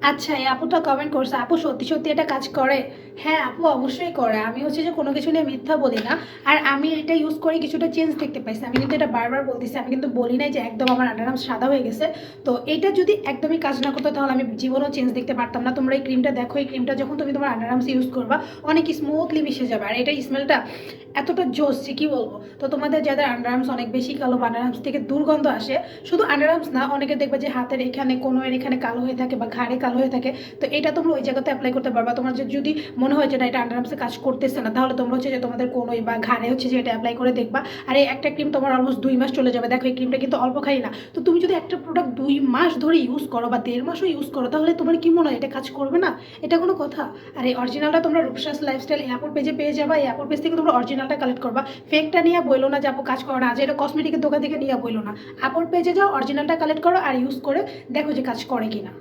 আচ্ছা, এই আপুটা কমেন্ট করছে, আপু সত্যি সত্যি এটা কাজ করে? হ্যাঁ আপু, অবশ্যই করে। আমি হচ্ছে যে কোনো কিছু নিয়ে মিথ্যা বলি না। আর আমি এটা ইউজ করে কিছুটা চেঞ্জ দেখতে পাইছি। আমি কিন্তু এটা বারবার বলতেছি, আমি কিন্তু বলি নাই যে একদম আমার আন্ডার আর্মস সাদা হয়ে গেছে। তো এটা যদি একদমই কাজ না করতো তাহলে আমি জীবনেও চেঞ্জ দেখতে পারতাম না। তোমরা এই ক্রিমটা দেখো, এই ক্রিমটা যখন তুমি তোমার আন্ডার আর্মস ইউজ করবা অনেক স্মুথলি মিশে যাবে। আর এটা স্মেলটা এতটা জোস যে কি বলবো। তো তোমাদের যাদের আন্ডার আর্মস অনেক বেশি কালো বা আন্ডার আর্মস থেকে দুর্গন্ধ আসে, শুধু আন্ডার আর্মস না, অনেকে দেখবে যে হাতের এখানে কোনোর এখানে কালো হয়ে থাকে বা ঘাড়ে কালো হয়ে থাকে। তো এটা তোমরা ওই জায়গাতে অ্যাপ্লাই করতে পারবা। তোমার যদি মনে হয় যে না এটা আন্ডার আর্মসে কাজ করতেছে না, তাহলে তোমরা হচ্ছে যে তোমাদের কোনোই বা ঘাড়ে হচ্ছে যে এটা অ্যাপ্লাই করে দেখবা। আর এই একটা ক্রিম তোমার অলমোস্ট 2 মাস চলে যাবে। দেখো এই ক্রিমটা কিন্তু অল্প খাই না। তো তুমি যদি একটা প্রোডাক্ট 2 মাস ধরে ইউজ করো বা 1.5 মাসও ইউজ করো, তাহলে তোমার কি মনে হয় এটা কাজ করবে না? এটা কোনো কথা? আর এই অরিজিনালটা তোমরা রূপসাস লাইফস্টাইল এয়ারপোর্ট পেজে পেয়ে যাবা। এই এয়ারপোর্ট পেজ থেকে তোমরা অরিজিনালটা কালেক্ট করবা। ফেকটা নিয়ে বইলো না যে আপু কাজ করো না, যে এটা কসমেটিকের দোকান থেকে নিয়ে বইলো না। আপন পেজে যাও, অরিজিনালটা কালেক্ট করো আর ইউজ করে দেখো যে কাজ করে কিনা।